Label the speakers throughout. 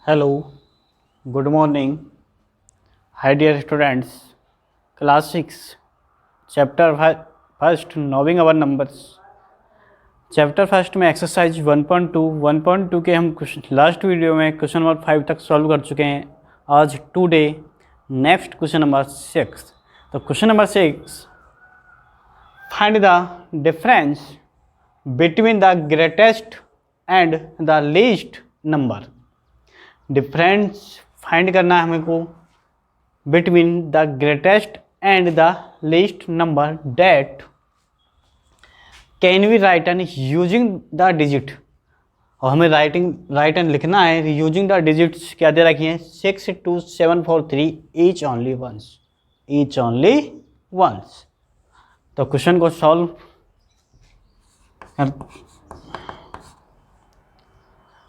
Speaker 1: Hello, good morning, hi dear students, class 6 chapter first knowing our numbers. Chapter first में exercise 1.2 के हम last video में question number 5 तक solve कर चुके हैं। आज टुडे नेक्स्ट क्वेश्चन नंबर 6। तो question number 6, find the difference between the greatest and the least number. Difference find करना है हमें को between the greatest and the least number date can be written using the digit. और हमें right and लिखना है using the digits. क्या दे रखी हैं? 6, 2, 7, 4, 3 ईच ओनली वंस। तो क्वेश्चन को सॉल्व कर,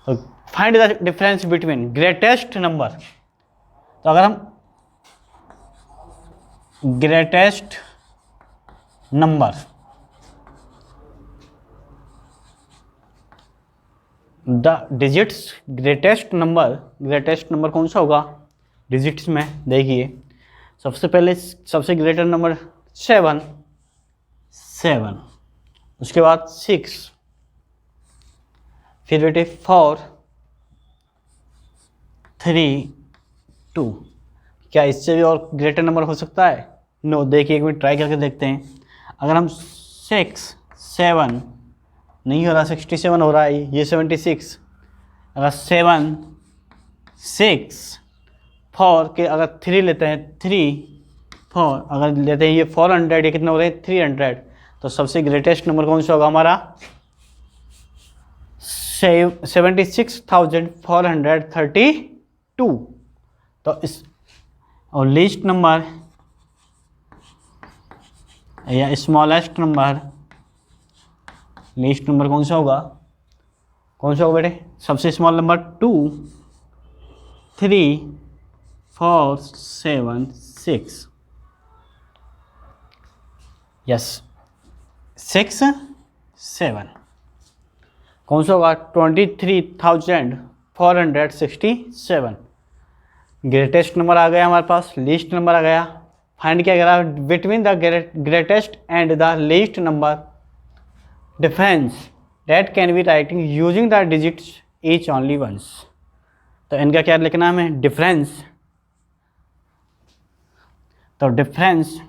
Speaker 1: तो find the difference between greatest number. तो अगर हम greatest number the digits, greatest number कौन सा होगा डिजिट्स में? देखिए, सबसे पहले सबसे ग्रेटर नंबर 7, उसके बाद 6, फिर बेटे 4, 3, 2। क्या इससे भी और ग्रेटर नंबर हो सकता है? नो। देखिए, एक मिनट ट्राई करके देखते हैं। अगर हम 6, 7 नहीं हो रहा, 67 हो रहा है, ये 76। अगर 7, 6, 4 के अगर 3 लेते हैं, 3, 4 अगर लेते हैं, ये 400, ये कितना हो रहे हैं? 300। तो सबसे ग्रेटेस्ट नंबर कौन सा होगा हमारा? 76,432। तो इस और लीस्ट नंबर या स्मॉलेस्ट नंबर, लीस्ट नंबर कौन सा होगा बेटे? सबसे स्मॉल नंबर 2, 3, 4, 7, 6। यस, 6, 7 कौन सा होगा? 23,467। ग्रेटेस्ट नंबर आ गया हमारे पास, लीस्ट नंबर आ गया। फाइंड क्या करा? Between the greatest and the least number difference that can be writing using the digits each only once. तो इनका क्या लिखना है हमें? डिफरेंस। तो डिफरेंस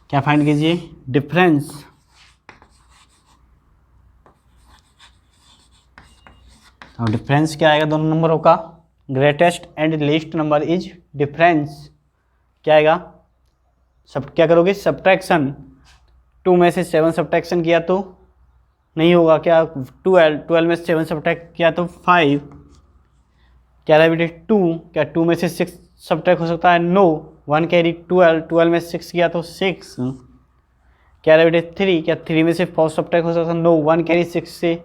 Speaker 1: क्या फाइंड कीजिए? डिफरेंस तो डिफरेंस क्या आएगा दोनों नंबरों का? Greatest and least number is difference. क्या आएगा? सब क्या करोगे? सब्ट्रैक्शन। 2 में से 7 सब्ट्रैक्शन किया तो नहीं होगा क्या? 12 में से 7 सब्ट्रैक्ट किया तो 5। क्या रहा बेटे? 2। क्या 2 में से 6 सब्ट्रैक्ट हो सकता है? नो। 1 कैरी 12 में 6 किया तो 6। क्या रहा बेटे? 3। क्या 3 में से 4 सब्ट्रैक्ट हो सकता है? नो। 1 कैरी 6 से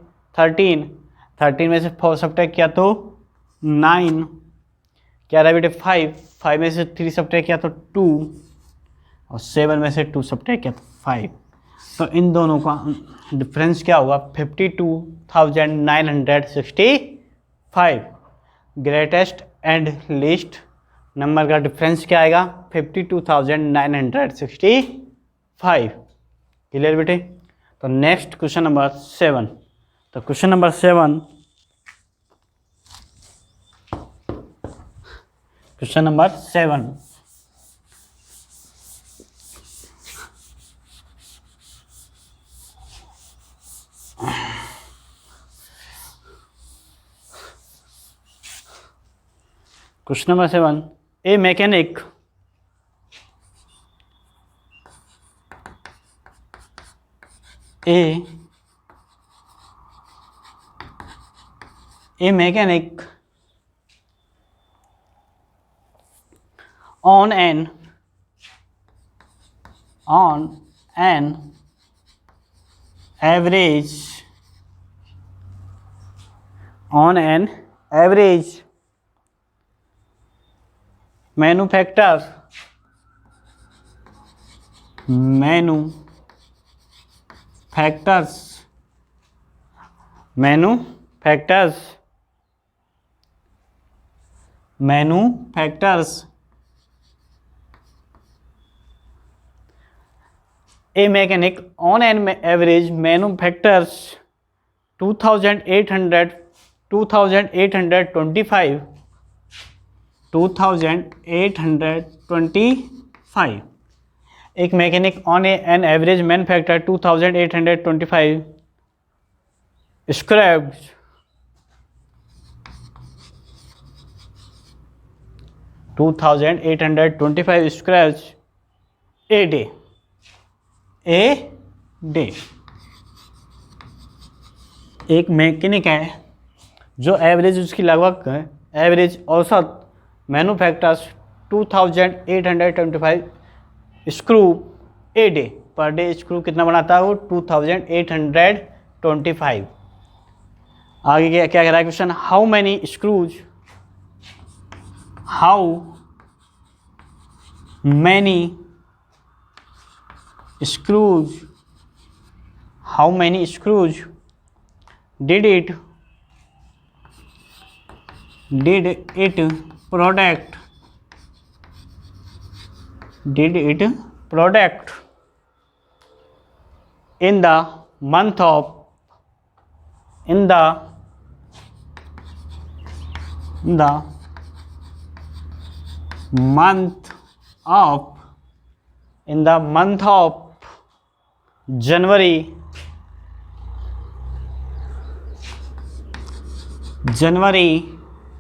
Speaker 1: 13 में से 4 सब्ट्रैक्ट किया तो 9। क्या रहा बेटे? 5 में से 3 सब्ट्रैक्ट किया तो 2 और 7 में से 2 सब्ट्रैक्ट किया तो 5। तो इन दोनों का डिफरेंस क्या होगा? 52,965। ग्रेटेस्ट एंड लीस्ट नंबर का डिफरेंस क्या आएगा? 52,965। क्लियर बेटे? तो नेक्स्ट क्वेश्चन नंबर 7। तो question number 7, question number 7, question number 7, a mechanic on an average manufactures manufactures manufactures a mechanic on an average manufactures 2825 एक mechanic on an average manufacture 2825 scraps 2825 scraps a day एक mechanic है जो average उसकी लगभग average औसत manufactures 2825 screw a day, per day screw कितना बनाता है वो 2825। आगे क्या क्या कह रहा है question, how many screws did it product in the month of January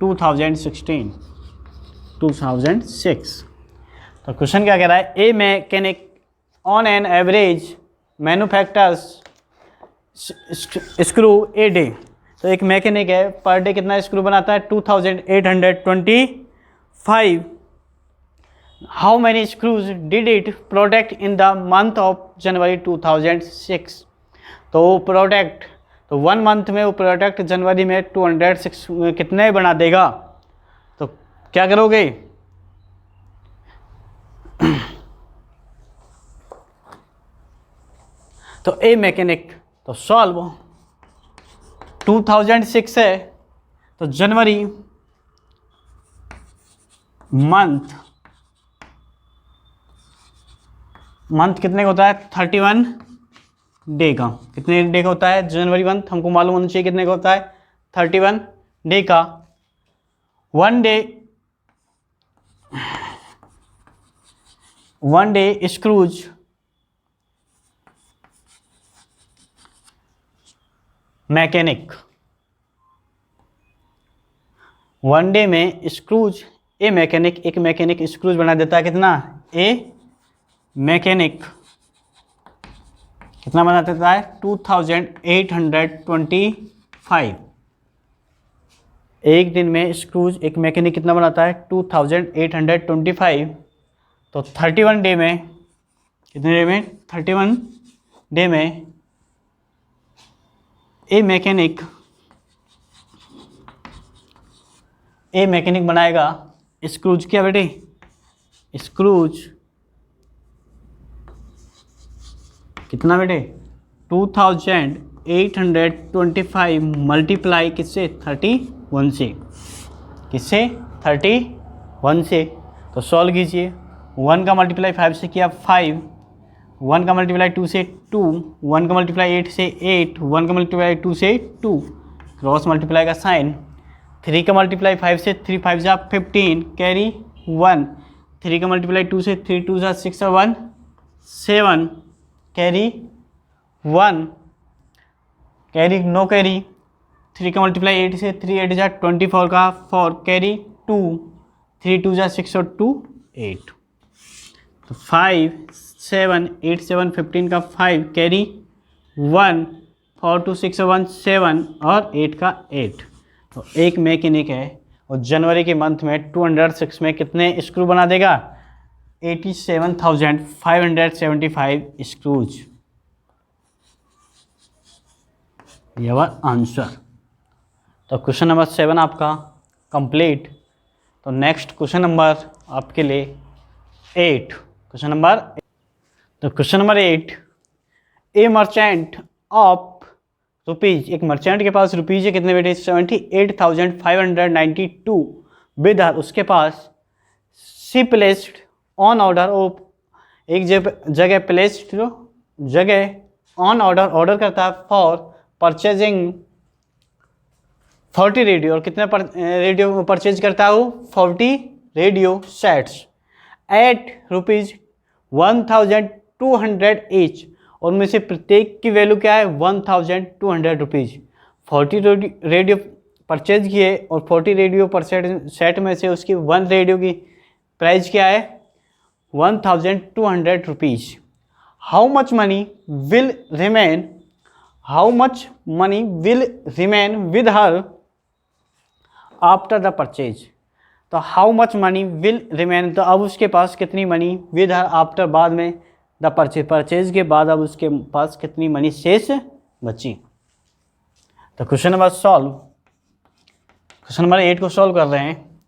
Speaker 1: 2006। तो क्वेश्चन क्या कह रहा है, a mechanic on an average manufactures screw a day. तो एक मैकेनिक है पर डे कितना स्क्रू बनाता है 2825। How many screws did it product in the month of January 2006। तो प्रोडक्ट तो 1 मंथ में वो प्रोडक्ट जनवरी में 206 कितने बना देगा। तो क्या करोगे, तो ए मैकेनिक तो सॉल्व 2006 है तो जनवरी मंथ कितने का होता है 31 डे का। कितने डे का होता है जनवरी मंथ, हमको मालूम होना चाहिए कितने का होता है 31 डे का। 1 डे स्क्रूज मैकेनिक 1 डे में स्क्रूज ए मैकेनिक, एक मैकेनिक स्क्रूज बना देता है कितना, ए मैकेनिक कितना बना देता है 2825। एक दिन में स्क्रूज एक मैकेनिक कितना बनाता है 2825। तो 31 डे में कितने डे में 31 डे में ए मैकेनिक बनाएगा स्क्रूज क्या बेटे, स्क्रूज कितना बेटे 2825 मल्टीप्लाई किससे 31 से, किससे 31 से। तो सॉल्व कीजिए, 1 का मल्टीप्लाई 5 से किया 5, 1 का मल्टीप्लाई 2 से 2, 1 का मल्टीप्लाई 8 से 8, 1 का मल्टीप्लाई 2 से 2, क्रॉस मल्टीप्लाई का साइन। 3 का मल्टीप्लाई 5 से 3 5 जा 15 कैरी 1, 3 का मल्टीप्लाई 2 से 3 2 जा 6 और 1 7 कैरी 1 कैरी नो कैरी। 3 का मल्टीप्लाई 8 से 3 8 जा 24 का 4 कैरी 2, 3 2 जा 6 और 2 8। तो 5 7 8 7 15 का 5 कैरी 1 4 2 6 1 7 और 8 का 8। तो एक मैकेनिक है और जनवरी के मंथ में 206 में कितने स्क्रू बना देगा 87,575 स्क्रूज। ये हुआ आंसर। तो क्वेश्चन नंबर 7 आपका कंप्लीट। तो नेक्स्ट क्वेश्चन नंबर आपके लिए 8, क्वेश्चन नंबर। तो question number 8, A merchant of rupees, एक मर्चेंट के पास रुपीज़ है कितने बेटे 78,592 विद हर, उसके पास, शी प्लेस्ड ऑन ऑर्डर, वो एक जगह प्लेस्ड जगह ऑन ऑर्डर ऑर्डर करता है फॉर परचेजिंग 40 रेडियो, और कितने रेडियो परचेज करता है वो? 40 रेडियो सेट्स एट ₹1200 ईच, और उनमें से प्रत्येक की वैल्यू क्या है? 1200 रुपीज़। 40 रेडियो परचेज किए और 40 रेडियो पर सेट में से उसकी 1 रेडियो की प्राइस क्या है? 1200 rupees. How much money will remain with her after the purchase. तो how much money will remain, तो अब उसके पास कितनी मनी विद हर आफ्टर, बाद में, द परचेज के बाद अब उसके पास कितनी मनी शेष बची। तो क्वेश्चन नंबर 8 को सॉल्व कर रहे हैं।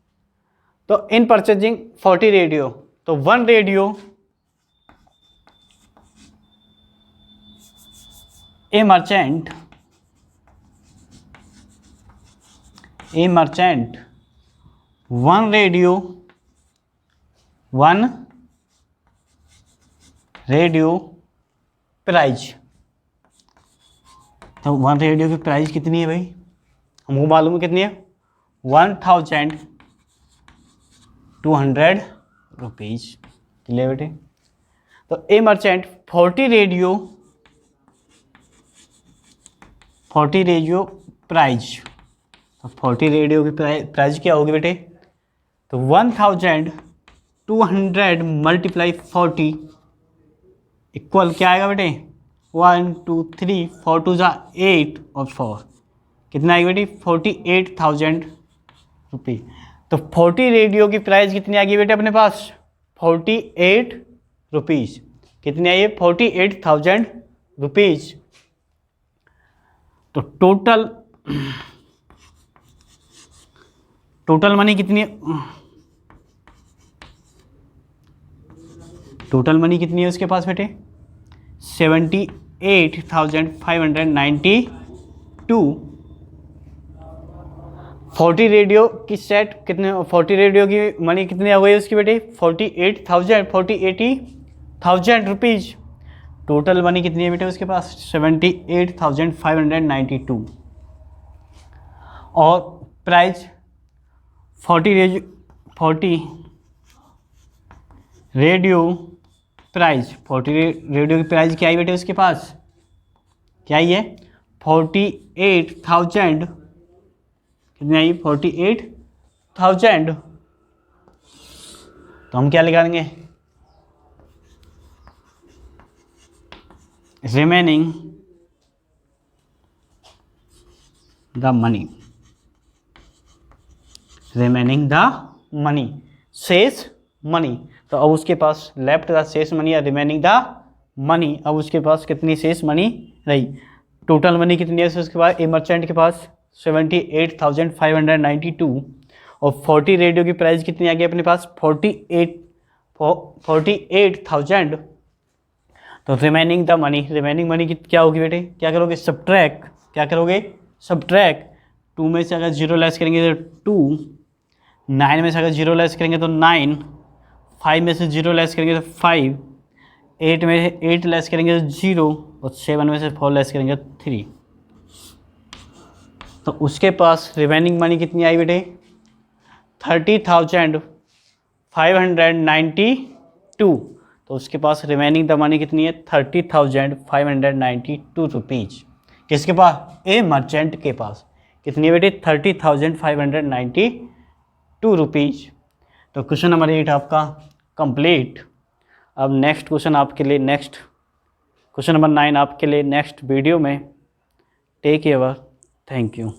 Speaker 1: तो इन परचेजिंग 40 रेडियो, तो 1 radio a merchant 1 radio prize. तो 1 रेडियो की प्राइस कितनी है भाई? हमको मालूम है कितनी है? 1200 रुपीज़। क्लियर बेटे? तो ए मर्चेंट 40 रेडियो प्राइज, तो 40 रेडियो की प्राइस क्या होगी बेटे? तो 1200 मल्टीप्लाई 40 इक्वल क्या आएगा बेटे? 1 2 3 4 2 8 और 4 कितना आएगी बेटे? 48,000 रुपये। तो 40 रेडियो की प्राइस कितनी आ गई बेटे अपने पास? 48 रुपीज़। कितनी आई है? 48,000 रुपीज़। तो टोटल मनी कितनी है? टोटल मनी कितनी है उसके पास बेटे? 78,592। 40 रेडियो की सेट कितने, 40 रेडियो की मनी कितनी हो गई उसकी बेटे? 80,000 रुपीज़। टोटल मनी कितनी है बेटे उसके पास? 78,592। और प्राइस 40 रेडियो प्राइस, 40 रेडियो की प्राइस क्या आई बेटे उसके पास? क्या आई है? 48,000। कितनी आई? 48,000। तो हम क्या निकालेंगे? रिमेनिंग द मनी, शेष मनी। तो अब उसके पास लेफ्ट द शेष मनी या रिमेनिंग द मनी, अब उसके पास कितनी शेष मनी रही? टोटल मनी कितनी है उसके पास? ए मर्चेंट के पास 78,592, और 40 रेडियो की प्राइस कितनी आ गई अपने पास? 48,000। तो remaining the money, remaining money क्या होगी बेटे? क्या करोगे? सब्ट्रैक्ट। क्या करोगे? सब्ट्रैक्ट। 2 में से अगर 0 लेस करेंगे तो 2, 9 में से अगर 0 लेस करेंगे तो 9, 5 में से 0 लेस करेंगे तो 5, 8 में से 8 लेस करेंगे तो 0, और 7 में से 4 लेस करेंगे तो 3। तो उसके पास रिमेनिंग मनी कितनी आई बेटे? 30,592। तो उसके पास रिमेनिंग द मनी कितनी है? 30,592 रुपीज़। किसके पास? ए मर्चेंट के पास। कितनी है बेटे? 30,592 रुपीज़। तो क्वेश्चन नंबर 8 आपका कंप्लीट। अब नेक्स्ट क्वेश्चन आपके लिए, क्वेश्चन नंबर 9 आपके लिए नेक्स्ट वीडियो में। Take care, thank you.